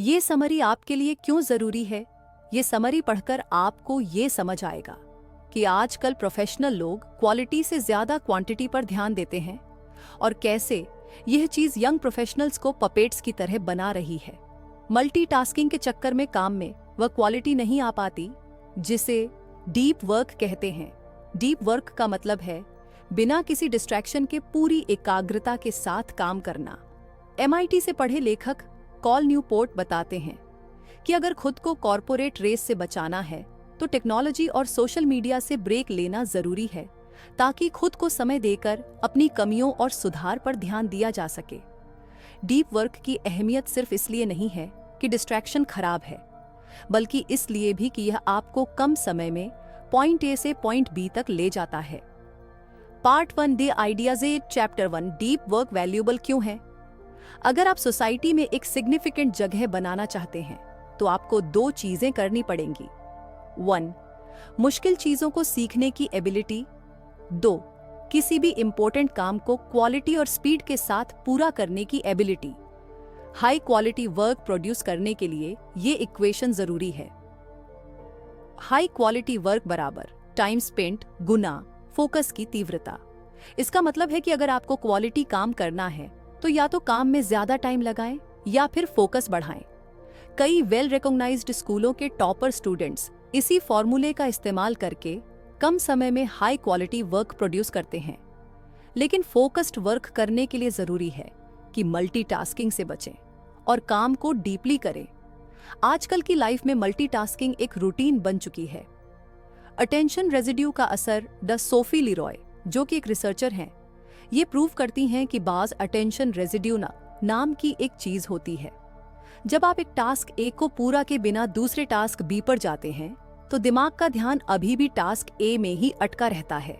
ये समरी आपके लिए क्यों जरूरी है? ये समरी पढ़कर आपको ये समझ आएगा कि आजकल प्रोफेशनल लोग क्वालिटी से ज्यादा क्वांटिटी पर ध्यान देते हैं और कैसे यह चीज यंग प्रोफेशनल्स को पपेट्स की तरह बना रही है। मल्टीटास्किंग के चक्कर में काम में वह क्वालिटी नहीं आ पाती जिसे डीप वर्क कहते हैं। डीप वर्क का मतलब है बिना किसी डिस्ट्रैक्शन के पूरी एकाग्रता के साथ काम करना। MIT से पढ़े लेखक कॉल न्यूपोर्ट बताते हैं कि अगर खुद को कॉर्पोरेट रेस से बचाना है तो टेक्नोलॉजी और सोशल मीडिया से ब्रेक लेना जरूरी है ताकि खुद को समय देकर अपनी कमियों और सुधार पर ध्यान दिया जा सके। डीप वर्क की अहमियत सिर्फ इसलिए नहीं है कि डिस्ट्रैक्शन खराब है, बल्कि इसलिए भी कि यह आपको कम समय में पॉइंट A से पॉइंट B तक ले जाता है। Part 1 the ideas chapter 1 deep work valuable क्यों है? अगर आप सोसाइटी में एक सिग्निफिकेंट जगह बनाना चाहते हैं तो आपको 2 चीजें करनी पड़ेंगी। 1 मुश्किल चीजों को सीखने की एबिलिटी। 2 किसी भी इंपॉर्टेंट काम को क्वालिटी और स्पीड के साथ पूरा करने की ability. High quality work produce करने के लिए ये इक्वेशन जरूरी है। हाई क्वालिटी वर्क बराबर टाइम स्पेंट गुना फोकस की तीव्रता। इसका मतलब है कि अगर आपको क्वालिटी काम करना है तो या तो काम में ज्यादा टाइम लगाएं या फिर फोकस बढ़ाएं। कई वेल रिकॉग्नाइज्ड स्कूलों के टॉपर स्टूडेंट्स इसी फॉर्मूले का इस्तेमाल करके कम समय में हाई क्वालिटी वर्क प्रोड्यूस करते हैं। लेकिन फोकस्ड वर्क करने के लिए जरूरी है कि मल्टीटास्किंग से बचें और काम को डीपली करें। आजकल की लाइफ में मल्टीटास्किंग एक रूटीन बन चुकी है। अटेंशन रेजिड्यू का असर द सोफी लीरॉय, जो कि एक रिसर्चर हैं, ये प्रूव करती हैं कि बाज अटेंशन रेजिड्यू नाम की एक चीज होती है। जब आप एक टास्क A को पूरा के बिना दूसरे टास्क B पर जाते हैं तो दिमाग का ध्यान अभी भी टास्क A में ही अटका रहता है।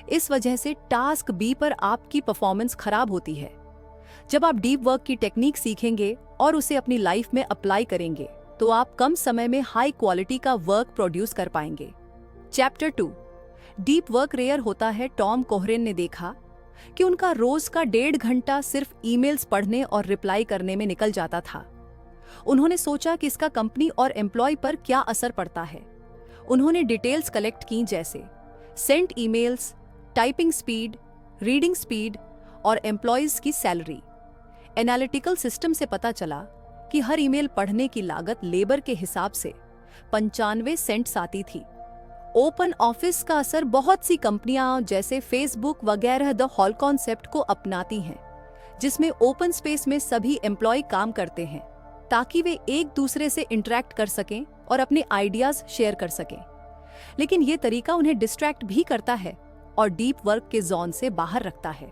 इस वजह से टास्क B पर आपकी परफॉर्मेंस खराब होती है। जब आप डीप वर्क की टेक्निक सीखेंगे और उसे अपनी लाइफ में अप्लाई करेंगे तो आप कम समय में हाई क्वालिटी का वर्क प्रोड्यूस कर पाएंगे। चैप्टर 2 डीप वर्क रेयर होता है। टॉम कोहरेन ने देखा कि उनका रोज का 1.5 घंटा सिर्फ ईमेल्स पढ़ने और रिप्लाई करने में निकल जाता था। उन्होंने सोचा कि इसका कंपनी और एम्प्लॉय पर क्या असर पड़ता है। उन्होंने डिटेल्स कलेक्ट की जैसे sent emails, typing speed, reading speed और एम्प्लॉयज की सैलरी। एनालिटिकल सिस्टम से पता चला कि हर ईमेल पढ़ने की लागत लेबर के हिसाब से 95 सेंट्स आती थी। ओपन ऑफिस का असर बहुत सी कंपनियां जैसे फेसबुक वगैरह द हॉल कॉन्सेप्ट को अपनाती हैं, जिसमें ओपन स्पेस में सभी एम्प्लॉय काम करते हैं ताकि वे एक दूसरे से इंटरेक्ट कर सकें और अपने आइडियाज शेयर कर सकें। लेकिन ये तरीका उन्हें डिस्ट्रैक्ट भी करता है और डीप वर्क के जोन से बाहर रखता है।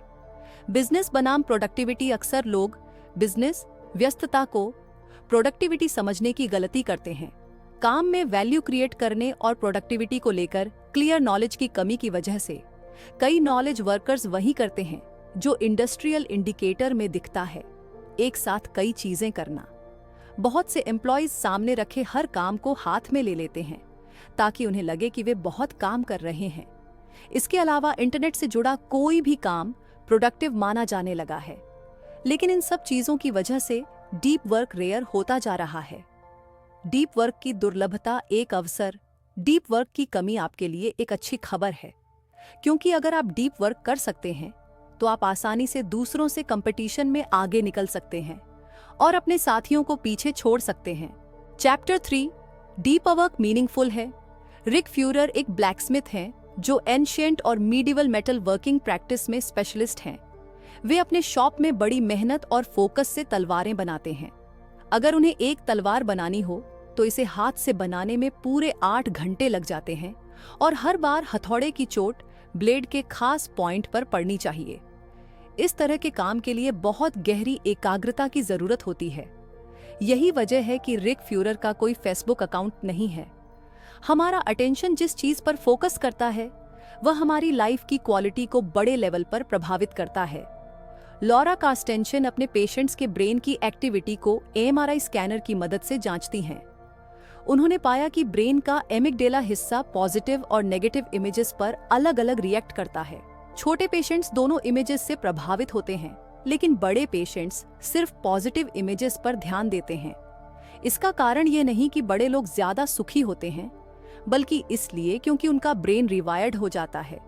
बिजनेस बनाम प्रोडक्टिविटी। अक्सर लोग बिजनेस व्यस्तता को प्रोडक्टिविटी समझने की गलती करते हैं। काम में वैल्यू क्रिएट करने और प्रोडक्टिविटी को लेकर क्लियर नॉलेज की कमी की वजह से कई नॉलेज वर्कर्स वही करते हैं जो इंडस्ट्रियल इंडिकेटर में दिखता है, एक साथ कई चीजें करना। बहुत से एम्प्लॉयज सामने रखे हर काम को हाथ में ले लेते हैं ताकि उन्हें लगे कि वे बहुत काम कर रहे हैं। इसके अलावा इंटरनेट से जुड़ा कोई भी काम प्रोडक्टिव माना जाने लगा है। लेकिन इन सब चीजों की वजह से डीप वर्क रेयर होता जा रहा है। डीप वर्क की दुर्लभता एक अवसर। डीप वर्क की कमी आपके लिए एक अच्छी खबर है, क्योंकि अगर आप डीप वर्क कर सकते हैं तो आप आसानी से दूसरों से कंपटीशन में आगे निकल सकते हैं और अपने साथियों को पीछे छोड़ सकते हैं। चैप्टर 3 डीप वर्क मीनिंगफुल है। रिक फ्यूरर एक ब्लैकस्मिथ हैं जो एंशिएंट और मीडिवल मेटल वर्किंग प्रैक्टिस में स्पेशलिस्ट हैं। वे अपने शॉप में बड़ी मेहनत और फोकस से तलवारें बनाते हैं। अगर उन्हें एक तलवार बनानी हो तो इसे हाथ से बनाने में पूरे 8 घंटे लग जाते हैं और हर बार हथौड़े की चोट ब्लेड के खास पॉइंट पर पड़नी चाहिए। इस तरह के काम के लिए बहुत गहरी एकाग्रता की जरूरत होती है। यही वजह है कि रिक फ्यूरर का कोई फेसबुक अकाउंट नहीं है। हमारा अटेंशन जिस चीज पर फोकस करता है वह हमारी लाइफ की क्वालिटी को बड़े लेवल पर प्रभावित करता है। लॉरा कास्टेंशन अपने पेशेंट्स के ब्रेन की एक्टिविटी को MRI स्कैनर की मदद से जांचती हैं। उन्होंने पाया कि ब्रेन का एमिगडेला हिस्सा पॉजिटिव और नेगेटिव इमेजेस पर अलग अलग रिएक्ट करता है। छोटे पेशेंट्स दोनों इमेजेस से प्रभावित होते हैं, लेकिन बड़े पेशेंट्स सिर्फ पॉजिटिव इमेजेस पर ध्यान देते हैं। इसका कारण ये नहीं कि बड़े लोग ज्यादा सुखी होते हैं, बल्कि इसलिए क्योंकि उनका ब्रेन रिवायर्ड हो जाता है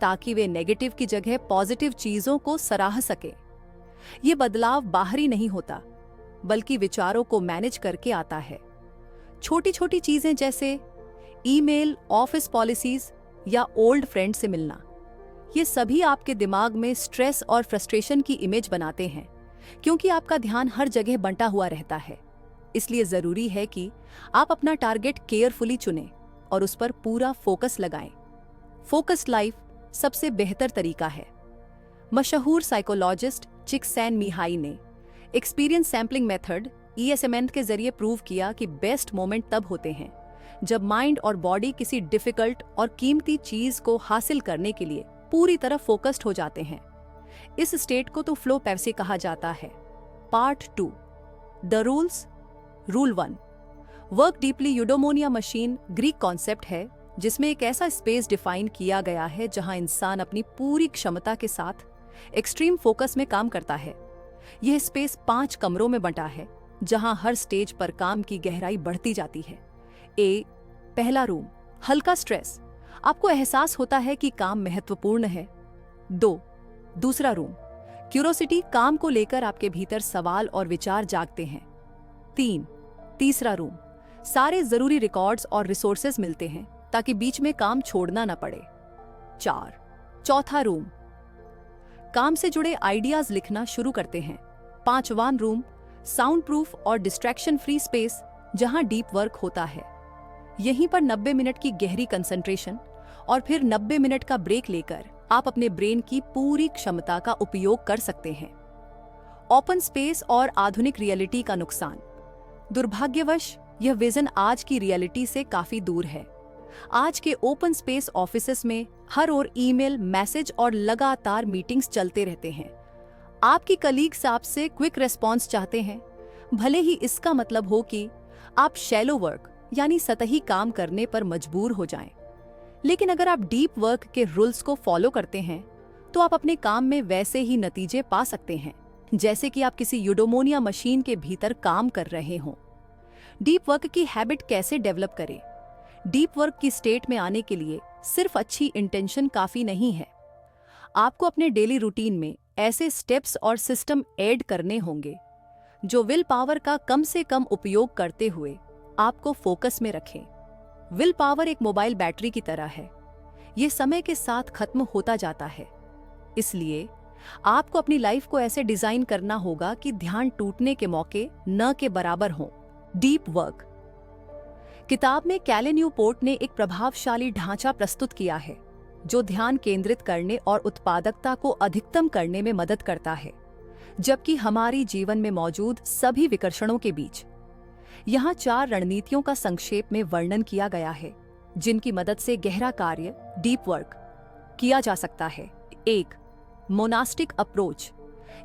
ताकि वे नेगेटिव की जगह पॉजिटिव चीजों को सराह सके। ये बदलाव बाहरी नहीं होता, बल्कि विचारों को मैनेज करके आता है। छोटी छोटी चीजें जैसे ईमेल, ऑफिस पॉलिसीज या ओल्ड फ्रेंड से मिलना, ये सभी आपके दिमाग में स्ट्रेस और फ्रस्ट्रेशन की इमेज बनाते हैं, क्योंकि आपका ध्यान हर जगह बंटा हुआ रहता है। इसलिए जरूरी है कि आप अपना टारगेट केयरफुली चुनें और उस पर पूरा फोकस लगाएं। फोकस्ड लाइफ सबसे बेहतर तरीका है। मशहूर साइकोलॉजिस्ट चिक्सैनमिहाई ने एक्सपीरियंस सैम्पलिंग मेथड ESMN के जरिए प्रूव किया कि बेस्ट मोमेंट तब होते हैं जब माइंड और बॉडी किसी डिफिकल्ट और कीमती चीज को हासिल करने के लिए पूरी तरह फोकस्ड हो जाते हैं। इस स्टेट को तो फ्लो पैसे कहा जाता है। Part 2, the rules. Rule 1, work deeply. Eudaimonia मशीन ग्रीक कॉन्सेप्ट है जिसमें एक ऐसा स्पेस डिफाइन किया गया है जहां इंसान अपनी पूरी क्षमता के साथ एक्सट्रीम फोकस में काम करता है। यह स्पेस 5 कमरों में बंटा है जहां हर स्टेज पर काम की गहराई बढ़ती जाती है। पहला रूम, हल्का स्ट्रेस, आपको एहसास होता है कि काम महत्वपूर्ण है। 2, दूसरा रूम, क्यूरोसिटी, काम को लेकर आपके भीतर सवाल और विचार जागते हैं। 3, तीसरा रूम, सारे जरूरी रिकॉर्ड्स और रिसोर्सेज मिलते हैं ताकि बीच में काम छोड़ना न पड़े। 4, चौथा रूम, काम से जुड़े आइडियाज लिखना शुरू करते हैं। 5वां रूम, साउंड प्रूफ और डिस्ट्रैक्शन फ्री स्पेस जहां डीप वर्क होता है। यहीं पर 90 मिनट की गहरी कंसंट्रेशन और फिर 90 मिनट का ब्रेक लेकर आप अपने ब्रेन की पूरी क्षमता का उपयोग कर सकते हैं। ओपन स्पेस और आधुनिक रियलिटी का नुकसान। दुर्भाग्यवश यह विजन आज की रियलिटी से काफी दूर है। आज के ओपन स्पेस ऑफिसेस में हर ओर ईमेल, मैसेज और लगातार मीटिंग्स चलते रहते हैं। आपकी कलीग्स आपसे क्विक रिस्पॉन्स चाहते हैं, भले ही इसका मतलब हो कि आप शैलो वर्क यानी सतही काम करने पर मजबूर हो जाएं। लेकिन अगर आप डीप वर्क के रूल्स को फॉलो करते हैं तो आप अपने काम में वैसे ही नतीजे पा सकते हैं जैसे कि आप किसी यूडोमोनिया मशीन के भीतर काम कर रहे हों। डीप वर्क की हैबिट कैसे डेवलप करें? डीप वर्क की स्टेट में आने के लिए सिर्फ अच्छी इंटेंशन काफी नहीं है। आपको अपने डेली रूटीन में ऐसे स्टेप्स और सिस्टम ऐड करने होंगे जो विल पावर का कम से कम उपयोग करते हुए आपको फोकस में रखें। विल पावर एक मोबाइल बैटरी की तरह है, यह समय के साथ खत्म होता जाता है। इसलिए आपको अपनी लाइफ को ऐसे डिजाइन करना होगा कि ध्यान टूटने के मौके न के बराबर हों। Deep work. किताब में कैले न्यूपोर्ट ने एक प्रभावशाली ढांचा प्रस्तुत किया है जो ध्यान केंद्रित करने और उत्पादकता को अधिकतम करने में मदद करता है, जबकि हमारी जीवन में मौजूद सभी विकर्षणों के बीच। यहाँ 4 रणनीतियों का संक्षेप में वर्णन किया गया है जिनकी मदद से गहरा कार्य, डीप वर्क, किया जा सकता है। 1, मोनास्टिक अप्रोच।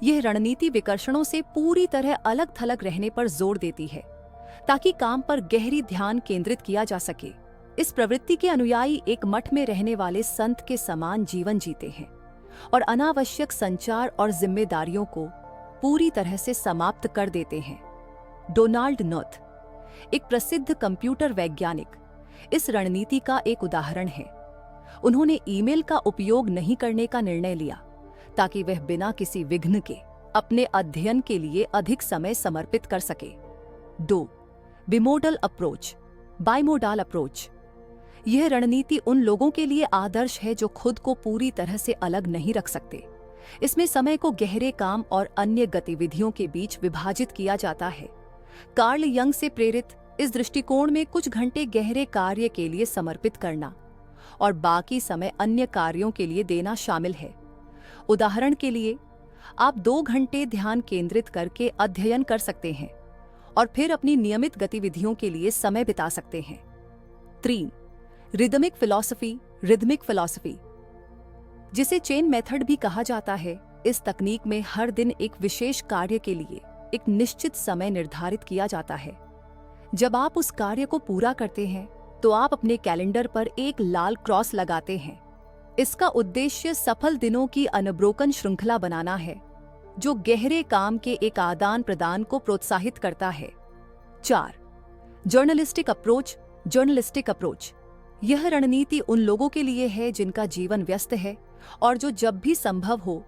यह रणनीति विकर्षणों से पूरी तरह अलग थलग रहने पर जोर देती है ताकि काम पर गहरी ध्यान केंद्रित किया जा सके। इस प्रवृत्ति के अनुयायी एक मठ में रहने वाले संत के समान जीवन जीते हैं और अनावश्यक संचार और जिम्मेदारियों को पूरी तरह से समाप्त कर देते हैं। डोनाल्ड नॉर्थ, एक प्रसिद्ध कंप्यूटर वैज्ञानिक, इस रणनीति का एक उदाहरण है। उन्होंने ईमेल का उपयोग नहीं करने का निर्णय लिया ताकि वह बिना किसी विघ्न के अपने अध्ययन के लिए अधिक समय समर्पित कर सके। 2, बिमोडल अप्रोच, बाइमोडाल अप्रोच। यह रणनीति उन लोगों के लिए आदर्श है जो खुद को पूरी तरह से अलग नहीं रख सकते। इसमें समय को गहरे काम और अन्य गतिविधियों के बीच विभाजित किया जाता है। कार्ल यंग से प्रेरित इस दृष्टिकोण में कुछ घंटे गहरे कार्य के लिए समर्पित करना और बाकी समय अन्य कार्यों के लिए देना शामिल है। उदाहरण के लिए, आप 2 घंटे ध्यान केंद्रित करके अध्ययन कर सकते हैं और फिर अपनी नियमित गतिविधियों के लिए समय बिता सकते हैं। 3, रिदमिक फिलॉसफी, जिसे चेन मेथड भी कहा जाता है। इस तकनीक में हर दिन एक विशेष कार्य के लिए एक निश्चित समय निर्धारित किया जाता है। जब आप उस कार्य को पूरा करते हैं तो आप अपने कैलेंडर पर एक लाल क्रॉस लगाते हैं। इसका उद्देश्य सफल दिनों की अनब्रोकन श्रृंखला बनाना है जो गहरे काम के एक आदान प्रदान को प्रोत्साहित करता है। 4. Journalistic approach. यह रणनीति उन लोगों के लिए है जिनका जीवन व्यस्त है और जो जब भी संभव हो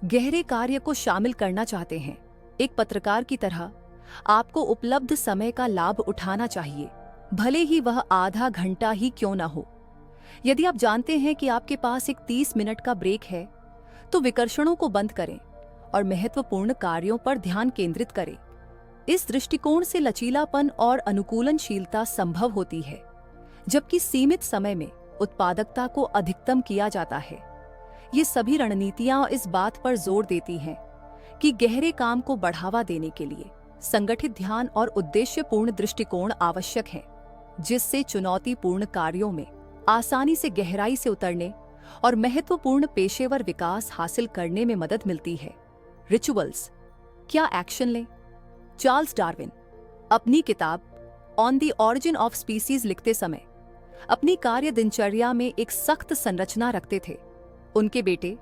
गहरे कार्य को शामिल करना चाहते हैं। एक पत्रकार की तरह आपको उपलब्ध समय का लाभ उठाना चाहिए, भले ही वह आधा घंटा ही क्यों न हो। यदि आप जानते हैं कि आपके पास एक 30 मिनट का ब्रेक है, तो विकर्षणों को बंद करें और महत्वपूर्ण कार्यों पर ध्यान केंद्रित करें। इस दृष्टिकोण से लचीलापन और अनुकूलनशीलता संभव होती है, जबकि सीमित समय में उत्पादकता को अधिकतम किया जाता है। ये सभी रणनीतियां इस बात पर जोर देती हैं कि गहरे काम को बढ़ावा देने के लिए संगठित ध्यान और उद्देश्यपूर्ण दृष्टिकोण आवश्यक है, जिससे चुनौतीपूर्ण कार्यों में आसानी से गहराई से उतरने और महत्वपूर्ण पेशेवर विकास हासिल करने में मदद मिलती है। रिचुअल्स, क्या एक्शन लें? चार्ल्स डार्विन अपनी किताब on the origin of species लिखते समय अपनी कार्य दिनचर्या में एक सख्त संरचना रखते थे। उनके बेटे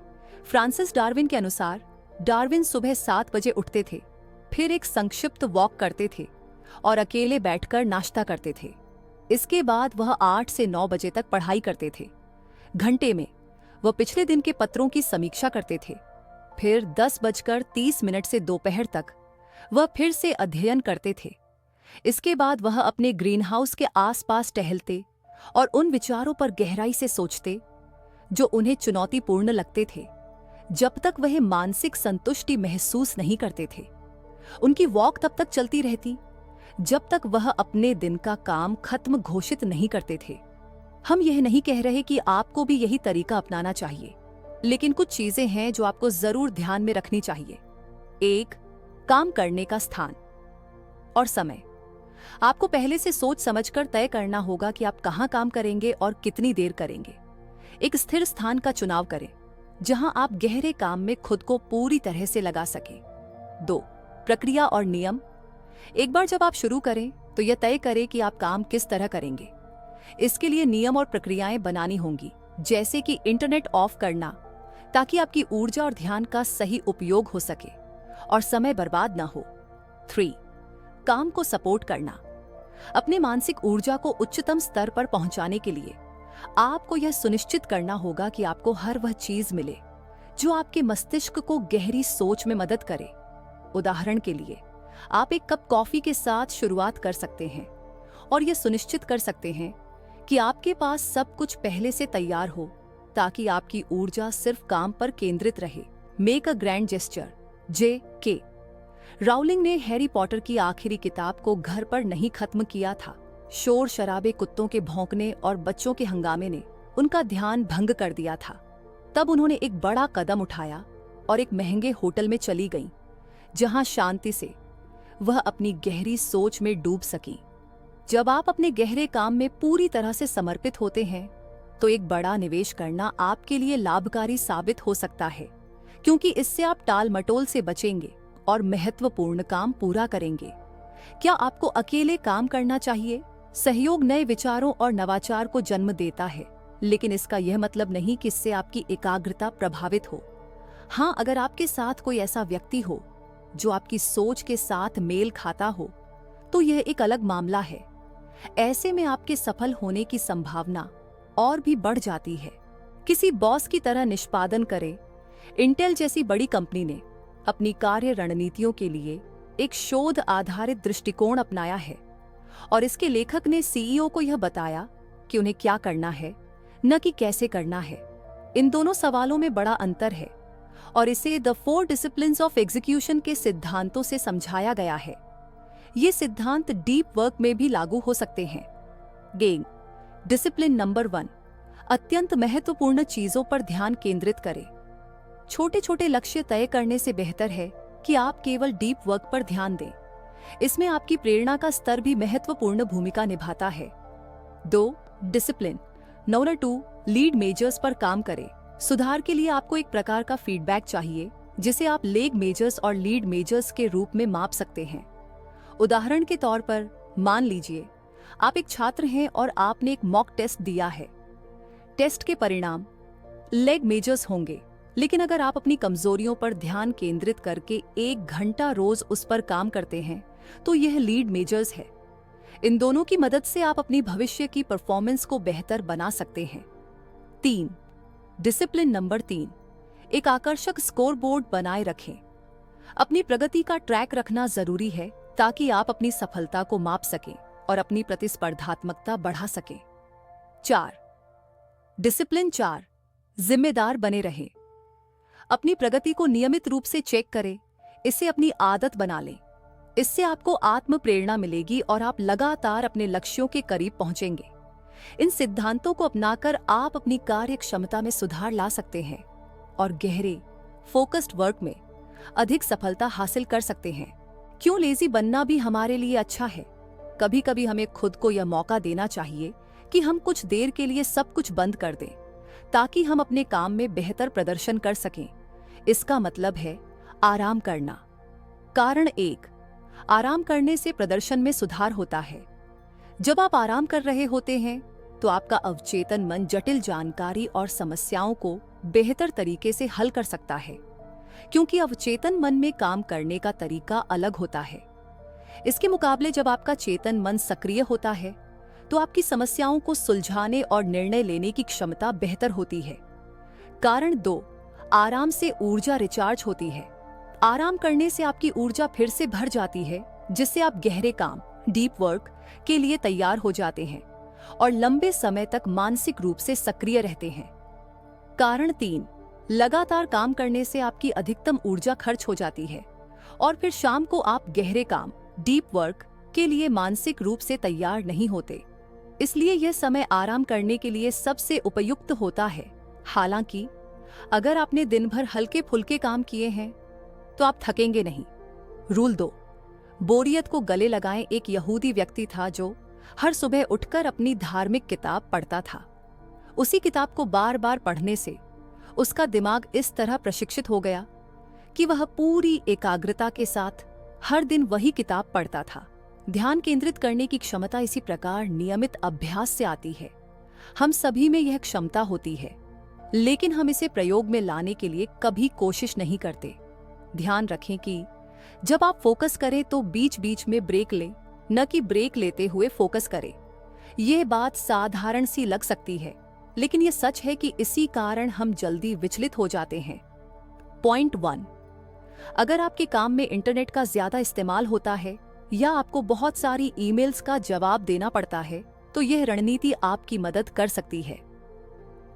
फ्रांसिस डार्विन के अनुसार डार्विन सुबह 7 बजे उठते थे, फिर एक संक्षिप्त वॉक करते थे और अकेले बैठकर नाश्ता करते थे। इसके बाद वह 8 से 9 बजे तक पढ़ाई करते थे। घंटे में वह पिछले दिन के पत्रों की समीक्षा करते थे। फिर 10:30 से दोपहर तक वह फिर से अध्ययन करते थे। इसके बाद वह अपने ग्रीनहाउस के आसपास टहलते और उन विचारों पर गहराई से सोचते जो उन्हें चुनौतीपूर्ण लगते थे, जब तक वह मानसिक संतुष्टि महसूस नहीं करते थे। उनकी वॉक तब तक चलती रहती जब तक वह अपने दिन का काम खत्म घोषित नहीं करते थे। हम यह नहीं कह रहे कि आपको भी यही तरीका अपनाना चाहिए, लेकिन कुछ चीजें हैं जो आपको जरूर ध्यान में रखनी चाहिए। 1. काम करने का स्थान और समय। आपको पहले से सोच समझकर तय करना होगा कि आप कहां काम करेंगे और कितनी देर करेंगे। एक स्थिर स्थान का चुनाव करें जहां आप गहरे काम में खुद को पूरी तरह से लगा सकें। 2. प्रक्रिया और नियम। एक बार जब आप शुरू करें तो यह तय करें कि आप काम किस तरह करेंगे। इसके लिए नियम और प्रक्रियाएं बनानी होंगी, जैसे कि इंटरनेट ऑफ करना, ताकि आपकी ऊर्जा और ध्यान का सही उपयोग हो सके और समय बर्बाद न हो। 3. काम को सपोर्ट करना। अपने मानसिक ऊर्जा को उच्चतम स्तर पर पहुंचाने के लिए आपको यह सुनिश्चित करना होगा कि आपको हर वह चीज मिले जो आपके मस्तिष्क को गहरी सोच में मदद करे। उदाहरण के लिए, आप एक कप कॉफी के साथ शुरुआत कर सकते हैं और यह सुनिश्चित कर सकते हैं कि आपके पास सब कुछ पहले से तैयार हो, ताकि आपकी ऊर्जा सिर्फ काम पर केंद्रित रहे। Make a grand gesture. J.K. Rowling ने हैरी पॉटर की आखिरी किताब को घर पर नहीं खत्म किया था। शोर शराबे, कुत्तों के भौंकने और बच्चों के हंगामे ने उनका ध्यान भंग कर दिया था। तब उन्होंने एक बड़ा कदम उठाया और एक महंगे होटल में चली गईं, जहां शांति से वह अपनी गहरी सोच में डूब सकीं। जब आप अपने गहरे काम में पूरी तरह से समर्पित होते हैं, तो एक बड़ा निवेश करना आपके लिए लाभकारी साबित हो सकता है, क्योंकि इससे आप टाल मटोल से बचेंगे और महत्वपूर्ण काम पूरा करेंगे। क्या आपको अकेले काम करना चाहिए? सहयोग नए विचारों और नवाचार को जन्म देता है, लेकिन इसका यह मतलब नहीं कि इससे आपकी एकाग्रता प्रभावित हो। हाँ, अगर आपके साथ कोई ऐसा व्यक्ति हो जो आपकी सोच के साथ मेल खाता हो, तो यह एक अलग मामला है। ऐसे में आपके सफल होने की संभावना और भी बढ़ जाती है। किसी बॉस की तरह निष्पादन करें। इंटेल जैसी बड़ी कंपनी ने अपनी कार्य रणनीतियों के लिए एक शोध आधारित दृष्टिकोण अपनाया है और इसके लेखक ने सीईओ को यह बताया कि उन्हें क्या करना है, न कि कैसे करना है। इन दोनों सवालों में बड़ा अंतर है और इसे द 4 डिसिप्लिन्स ऑफ एग्जीक्यूशन के सिद्धांतों से समझाया गया है। ये सिद्धांत डीप वर्क में भी लागू हो सकते हैं। गेम डिसिप्लिन नंबर 1, अत्यंत महत्वपूर्ण चीजों पर ध्यान केंद्रित करें। छोटे छोटे लक्ष्य तय करने से बेहतर है कि आप केवल डीप वर्क पर ध्यान दें। इसमें आपकी प्रेरणा का स्तर भी महत्वपूर्ण भूमिका निभाता है। 2. डिसिप्लिन नंबर 2, लीड मेजर्स पर काम करें। सुधार के लिए आपको एक प्रकार का फीडबैक चाहिए जिसे आप लेग मेजर्स और लीड मेजर्स के रूप में माप सकते हैं। उदाहरण के तौर पर, मान लीजिए आप एक छात्र हैं और आपने एक मॉक टेस्ट दिया है। टेस्ट के परिणाम लेग मेजर्स होंगे, लेकिन अगर आप अपनी कमजोरियों पर ध्यान केंद्रित करके 1 घंटा रोज उस पर काम करते हैं, तो यह लीड मेजर्स है। इन दोनों की मदद से आप अपनी भविष्य की परफॉर्मेंस को बेहतर बना सकते हैं। 3. डिसिप्लिन नंबर 3, एक आकर्षक स्कोरबोर्ड बनाए रखें। अपनी प्रगति का ट्रैक रखना जरूरी है ताकि आप अपनी सफलता को माप सकें और अपनी प्रतिस्पर्धात्मकता बढ़ा सकें। 4. डिसिप्लिन 4, जिम्मेदार बने रहें। अपनी प्रगति को नियमित रूप से चेक करें, इसे अपनी आदत बना लें। इससे आपको आत्म प्रेरणा मिलेगी और आप लगातार अपने लक्ष्यों के करीब पहुंचेंगे। इन सिद्धांतों को अपनाकर आप अपनी कार्य क्षमता में सुधार ला सकते हैं और गहरे फोकस्ड वर्क में अधिक सफलता हासिल कर सकते हैं। क्यों लेजी बनना भी हमारे लिए अच्छा है। कभी कभी हमें खुद को यह मौका देना चाहिए कि हम कुछ देर के लिए सब कुछ बंद कर दें ताकि हम अपने काम में बेहतर प्रदर्शन कर सकें। इसका मतलब है आराम करना। कारण 1, आराम करने से प्रदर्शन में सुधार होता है। जब आप आराम कर रहे होते हैं तो आपका अवचेतन मन जटिल जानकारी और समस्याओं को बेहतर तरीके से हल कर सकता है, क्योंकि अवचेतन मन में काम करने का तरीका अलग होता है। इसके मुकाबले जब आपका चेतन मन सक्रिय होता है तो आपकी समस्याओं को सुलझाने और निर्णय लेने की क्षमता बेहतर होती है। कारण 2, आराम से ऊर्जा रिचार्ज होती है। आराम करने से आपकी ऊर्जा फिर से भर जाती है, जिससे आप गहरे काम डीप वर्क के लिए तैयार हो जाते हैं और लंबे समय तक मानसिक रूप से सक्रिय रहते हैं। कारण 3, लगातार काम करने से आपकी अधिकतम ऊर्जा खर्च हो जाती है और फिर शाम को आप गहरे काम डीप वर्क के लिए मानसिक रूप से तैयार नहीं होते। इसलिए यह समय आराम करने के लिए सबसे उपयुक्त होता है। हालांकि अगर आपने दिन भर हल्के फुल्के काम किए हैं तो आप थकेंगे नहीं। रूल 2, बोरियत को गले लगाएं। एक यहूदी व्यक्ति था जो हर सुबह उठकर अपनी धार्मिक किताब पढ़ता था। उसी किताब को बार बार पढ़ने से उसका दिमाग इस तरह प्रशिक्षित हो गया कि वह पूरी एकाग्रता के साथ हर दिन वही किताब पढ़ता था। ध्यान केंद्रित करने की क्षमता इसी प्रकार नियमित अभ्यास से आती है। हम सभी में यह क्षमता होती है, लेकिन हम इसे प्रयोग में लाने के लिए कभी कोशिश नहीं करते। ध्यान रखें कि जब आप फोकस करें तो बीच बीच में ब्रेक लें, न कि ब्रेक लेते हुए फोकस करें। यह बात साधारण सी लग सकती है, लेकिन यह सच है कि इसी कारण हम जल्दी विचलित हो जाते हैं। पॉइंट 1, अगर आपके काम में इंटरनेट का ज्यादा इस्तेमाल होता है या आपको बहुत सारी ईमेल्स का जवाब देना पड़ता है तो यह रणनीति आपकी मदद कर सकती है।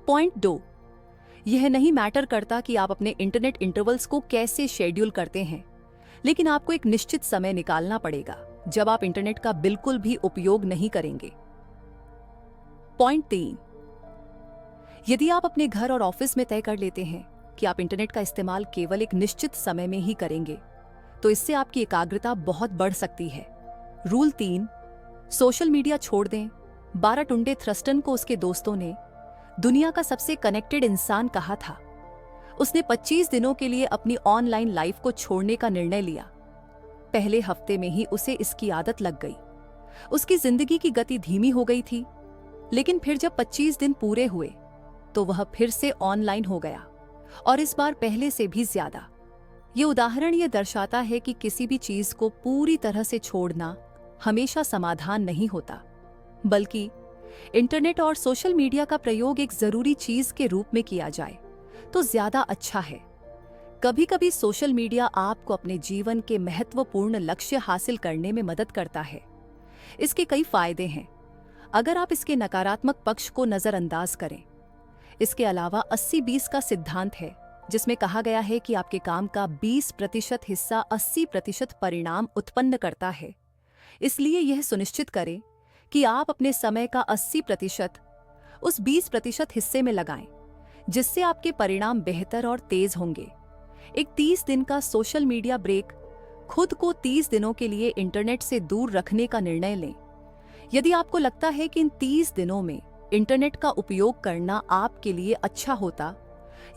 पॉइंट 2, यह नहीं मैटर करता कि आप अपने इंटरनेट इंटरवल्स को कैसे शेड्यूल करते हैं, लेकिन आपको एक निश्चित समय निकालना पड़ेगा जब आप इंटरनेट का बिल्कुल भी उपयोग नहीं करेंगे। पॉइंट 3, यदि आप अपने घर और ऑफिस में तय कर लेते हैं कि आप इंटरनेट का इस्तेमाल केवल एक निश्चित समय में ही करेंगे तो इससे आपकी एकाग्रता बहुत बढ़ सकती है। रूल 3, सोशल मीडिया छोड़ दें। बाराटुंडे थ्रस्टन को उसके दोस्तों ने दुनिया का सबसे कनेक्टेड इंसान कहा था। उसने 25 दिनों के लिए अपनी ऑनलाइन लाइफ को छोड़ने का निर्णय लिया। पहले हफ्ते में ही उसे इसकी आदत लग गई। उसकी जिंदगी की गति धीमी हो गई थी, लेकिन फिर जब 25 दिन पूरे हुए तो वह फिर से ऑनलाइन हो गया, और इस बार पहले से भी ज्यादा। ये उदाहरण ये दर्शाता है कि किसी भी चीज को पूरी तरह से छोड़ना हमेशा समाधान नहीं होता, बल्कि इंटरनेट और सोशल मीडिया का प्रयोग एक जरूरी चीज के रूप में किया जाए तो ज्यादा अच्छा है। कभी कभी सोशल मीडिया आपको अपने जीवन के महत्वपूर्ण लक्ष्य हासिल करने में मदद करता है। इसके कई फायदे हैं अगर आप इसके नकारात्मक पक्ष को नजरअंदाज करें। इसके अलावा 80-20 का सिद्धांत है, जिसमें कहा गया है कि आपके काम का 20% हिस्सा 80% परिणाम उत्पन्न करता है। इसलिए यह सुनिश्चित करें कि आप अपने समय का 80% उस 20% हिस्से में लगाएं, जिससे आपके परिणाम बेहतर और तेज होंगे। एक 30 दिन का सोशल मीडिया ब्रेक, खुद को 30 दिनों के लिए इंटरनेट से दूर रखने का निर्णय लें। यदि आपको लगता है कि इन 30 दिनों में इंटरनेट का उपयोग करना आपके लिए अच्छा होता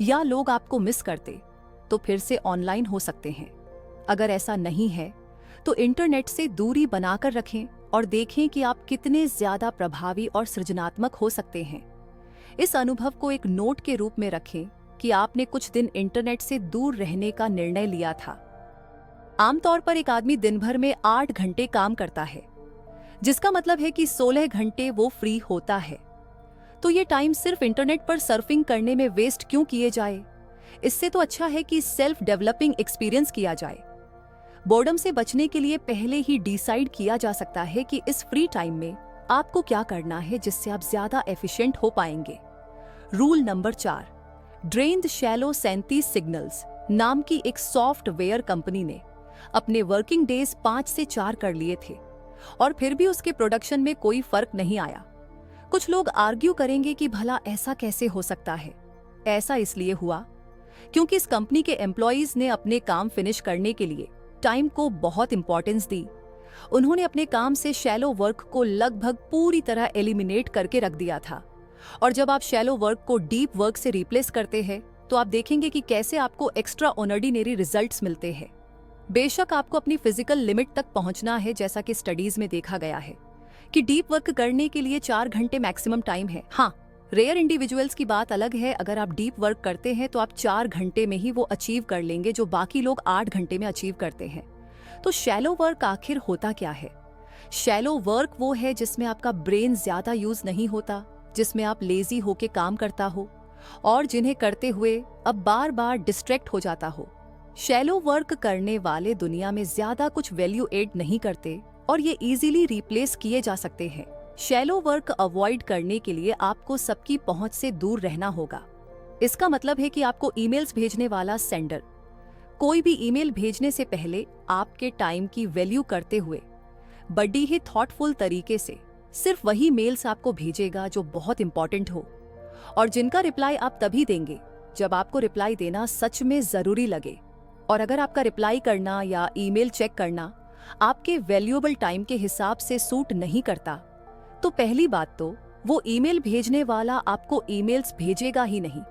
या लोग आपको मिस करते, तो फिर से ऑनलाइन हो सकते हैं। अगर ऐसा नहीं है तो इंटरनेट से दूरी बनाकर रखें और देखें कि आप कितने ज्यादा प्रभावी और सृजनात्मक हो सकते हैं। इस अनुभव को एक नोट के रूप में रखें कि आपने कुछ दिन इंटरनेट से दूर रहने का निर्णय लिया था। आमतौर पर एक आदमी दिन भर में 8 घंटे काम करता है, जिसका मतलब है कि 16 घंटे वो फ्री होता है। तो ये टाइम सिर्फ इंटरनेट पर सर्फिंग करने में वेस्ट क्यों किए जाए? इससे तो अच्छा है कि सेल्फ डेवलपिंग एक्सपीरियंस किया जाए। बोर्डम से बचने के लिए पहले ही डिसाइड किया जा सकता है कि इस फ्री टाइम में आपको क्या करना है जिससे आप ज्यादा एफिशिएंट हो पाएंगे। Rule number 4, drain the shallow 37 signals नाम की एक सॉफ्टवेयर कंपनी ने अपने वर्किंग डेज 5 से 4 कर लिए थे और फिर भी उसके प्रोडक्शन में कोई फर्क नहीं आया। कुछ लोग आर्ग्यू करेंगे कि भला ऐसा कैसे हो सकता है। ऐसा इसलिए हुआ क्योंकि इस कंपनी के एम्प्लॉइज ने अपने काम फिनिश करने के लिए टाइम को बहुत इंपॉर्टेंस दी। उन्होंने अपने काम से शैलो वर्क को लगभग पूरी तरह एलिमिनेट करके रख दिया था। और जब आप शैलो वर्क को डीप वर्क से रिप्लेस करते हैं तो आप देखेंगे कि कैसे आपको एक्स्ट्रा ऑर्डिनरी रिजल्ट्स मिलते हैं। बेशक आपको अपनी फिजिकल लिमिट तक पहुंचना है, जैसा कि स्टडीज में देखा गया है कि डीप वर्क करने के लिए 4 घंटे मैक्सिमम टाइम है। हाँ, रेयर इंडिविजुअल्स की बात अलग है। अगर आप डीप वर्क करते हैं तो आप 4 घंटे में ही वो अचीव कर लेंगे जो बाकी लोग 8 घंटे में अचीव करते हैं। तो शैलो वर्क आखिर होता क्या है? शैलो वर्क वो है जिसमें आपका ब्रेन ज्यादा यूज नहीं होता, जिसमें आप लेजी होके काम करता हो और जिन्हें करते हुए अब बार बार डिस्ट्रैक्ट हो जाता हो। शैलो वर्क करने वाले दुनिया में ज्यादा कुछ वैल्यू एड नहीं करते और ये इजीली रिप्लेस किए जा सकते हैं। शैलो वर्क अवॉइड करने के लिए आपको सबकी पहुंच से दूर रहना होगा। इसका मतलब है कि आपको ईमेल्स भेजने वाला सेंडर कोई भी ईमेल भेजने से पहले आपके टाइम की वैल्यू करते हुए बड़ी ही थॉटफुल तरीके से सिर्फ वही मेल्स आपको भेजेगा जो बहुत इंपॉर्टेंट हो और जिनका रिप्लाई आप तभी देंगे जब आपको रिप्लाई देना सच में जरूरी लगे। और अगर आपका रिप्लाई करना या ईमेल चेक करना आपके वैल्यूएबल टाइम के हिसाब से सूट नहीं करता, तो पहली बात तो वो ईमेल भेजने वाला आपको ईमेल्स भेजेगा ही नहीं,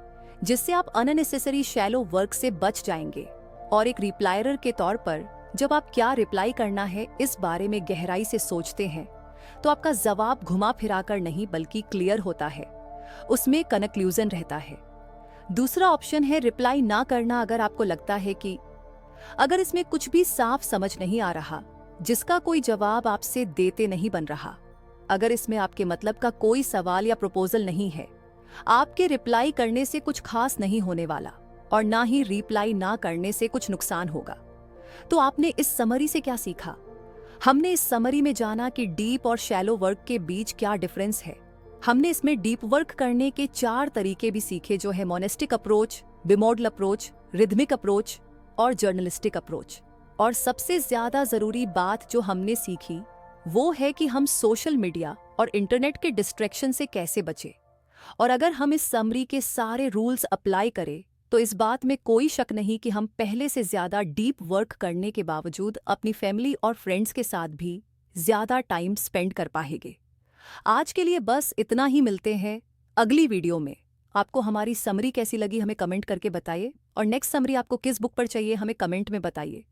जिससे आप अननेसेसरी शैलो वर्क से बच जाएंगे। और एक रिप्लायर के तौर पर जब आप क्या रिप्लाई करना है इस बारे में गहराई से सोचते हैं तो आपका जवाब घुमा फिराकर नहीं बल्कि क्लियर होता है, उसमें कन्क्लूजन रहता है। दूसरा ऑप्शन है रिप्लाई ना करना। अगर आपको लगता है कि अगर इसमें कुछ भी साफ समझ नहीं आ रहा, जिसका कोई जवाब आपसे देते नहीं बन रहा, अगर इसमें आपके मतलब का कोई सवाल या प्रपोजल नहीं है, आपके रिप्लाई करने से कुछ खास नहीं होने वाला और ना ही रिप्लाई ना करने से कुछ नुकसान होगा। तो आपने इस समरी से क्या सीखा? हमने इस समरी में जाना कि डीप और शैलो वर्क के बीच क्या डिफरेंस है। हमने इसमें डीप वर्क करने के 4 तरीके भी सीखे, जो है monastic approach, bimodal approach, rhythmic approach और जर्नलिस्टिक अप्रोच। और सबसे ज्यादा जरूरी बात जो हमने सीखी वो है कि हम सोशल मीडिया और इंटरनेट के डिस्ट्रैक्शन से कैसे बचें। और अगर हम इस समरी के सारे रूल्स अप्लाई करें तो इस बात में कोई शक नहीं कि हम पहले से ज्यादा डीप वर्क करने के बावजूद अपनी फैमिली और फ्रेंड्स के साथ भी ज्यादा टाइम स्पेंड कर पाएंगे। आज के लिए बस इतना ही। मिलते हैं अगली वीडियो में। आपको हमारी समरी कैसी लगी हमें कमेंट करके बताइए और नेक्स्ट समरी आपको किस बुक पर चाहिए हमें कमेंट में बताइए।